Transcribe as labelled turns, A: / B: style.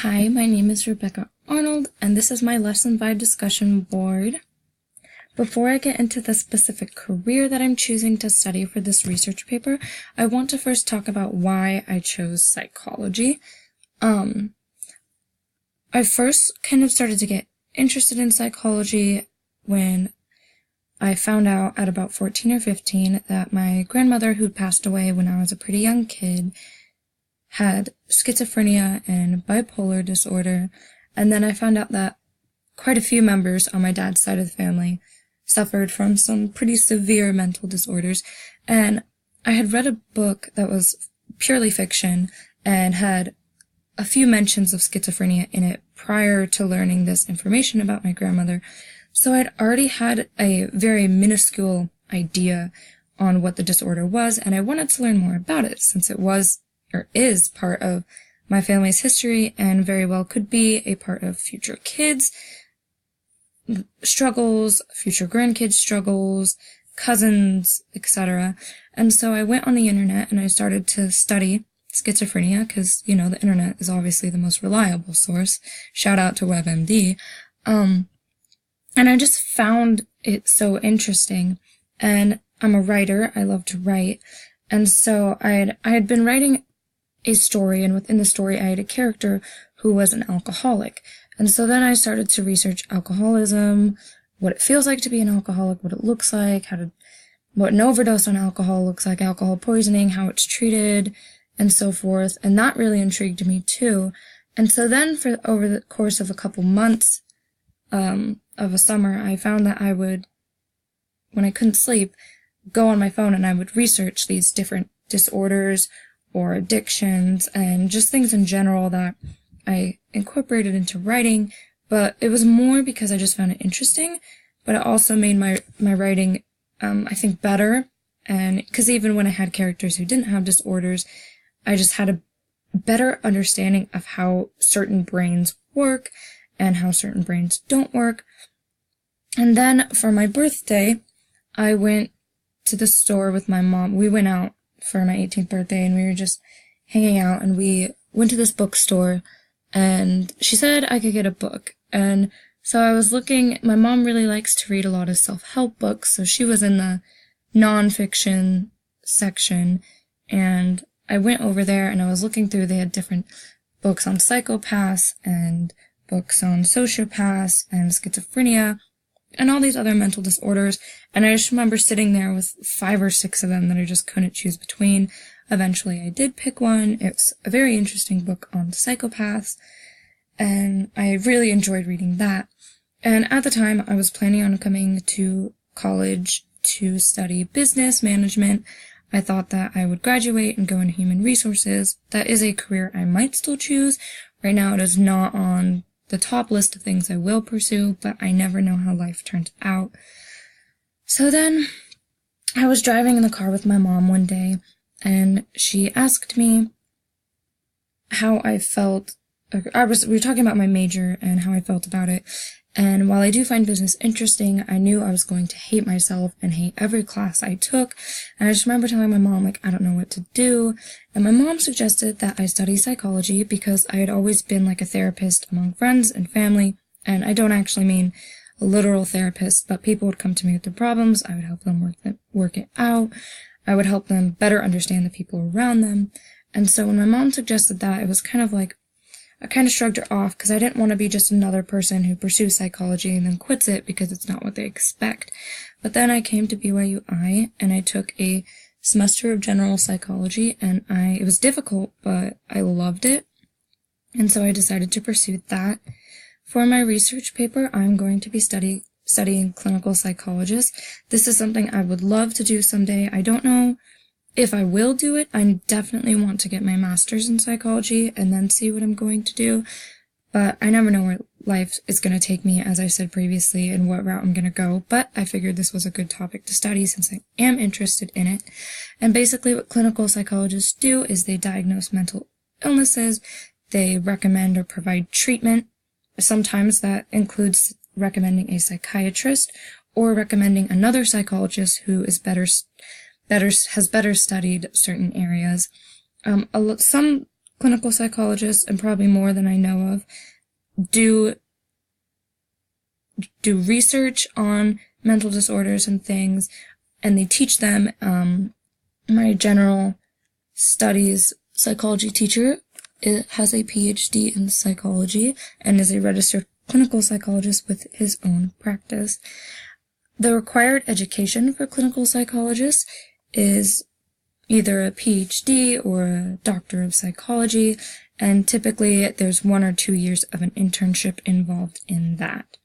A: Hi, my name is Rebecca Arnold, and this is my Lesson 5 discussion board. Before I get into the specific career that I'm choosing to study for this research paper, I want to first talk about why I chose psychology. I first kind of started to get interested in psychology when I found out at about 14 or 15 that my grandmother, who'd passed away when I was a pretty young kid, had schizophrenia and bipolar disorder, and then I found out that quite a few members on my dad's side of the family suffered from some pretty severe mental disorders, and I had read a book that was purely fiction and had a few mentions of schizophrenia in it prior to learning this information about my grandmother, so I'd already had a very minuscule idea on what the disorder was, and I wanted to learn more about it since it was or is part of my family's history and very well could be a part of future kids' struggles, future grandkids' struggles, cousins, etc. And so I went on the internet and I started to study schizophrenia because, the internet is obviously the most reliable source. Shout out to WebMD. And I just found it so interesting. And I'm a writer. I love to write. And so I had been writing a story, and within the story I had a character who was an alcoholic. And so then I started to research alcoholism, what it feels like to be an alcoholic, what it looks like, what an overdose on alcohol looks like, alcohol poisoning, how it's treated, and so forth. And that really intrigued me too. And so then over the course of a couple months of a summer, I found that I would, when I couldn't sleep, go on my phone and I would research these different disorders or addictions and just things in general that I incorporated into writing, but it was more because I just found it interesting, but it also made my writing, I think, better, and because even when I had characters who didn't have disorders, I just had a better understanding of how certain brains work and how certain brains don't work. And then for my birthday, I went to the store with my mom. We went out for my 18th birthday and we were just hanging out, and we went to this bookstore and she said I could get a book. And so I was looking. My mom really likes to read a lot of self-help books, so she was in the nonfiction section, and I went over there and I was looking through. They had different books on psychopaths and books on sociopaths and schizophrenia and all these other mental disorders, and I just remember sitting there with 5 or 6 of them that I just couldn't choose between. Eventually I did pick one. It's a very interesting book on psychopaths, and I really enjoyed reading that. And at the time, I was planning on coming to college to study business management. I thought that I would graduate and go into human resources. That is a career I might still choose. Right now it is not on the top list of things I will pursue, but I never know how life turns out. So then I was driving in the car with my mom one day, and she asked me how I felt. We were talking about my major and how I felt about it. And while I do find business interesting, I knew I was going to hate myself and hate every class I took. And I just remember telling my mom, I don't know what to do. And my mom suggested that I study psychology because I had always been like a therapist among friends and family. And I don't actually mean a literal therapist, but people would come to me with their problems. I would help them work it out. I would help them better understand the people around them. And so when my mom suggested that, it was kind of like, I kind of shrugged her off because I didn't want to be just another person who pursues psychology and then quits it because it's not what they expect. But then I came to BYU-I and I took a semester of general psychology, and it was difficult, but I loved it. And so I decided to pursue that. For my research paper, I'm going to be studying clinical psychologist. This is something I would love to do someday. I don't know if I will do it. I definitely want to get my master's in psychology and then see what I'm going to do. But I never know where life is going to take me, as I said previously, and what route I'm going to go. But I figured this was a good topic to study since I am interested in it. And basically what clinical psychologists do is they diagnose mental illnesses. They recommend or provide treatment. Sometimes that includes recommending a psychiatrist or recommending another psychologist who is has better studied certain areas. Some clinical psychologists, and probably more than I know of, do research on mental disorders and things, and they teach them. My general studies psychology teacher has a PhD in psychology and is a registered clinical psychologist with his own practice. The required education for clinical psychologists is either a PhD or a Doctor of Psychology, and typically there's 1 or 2 years of an internship involved in that.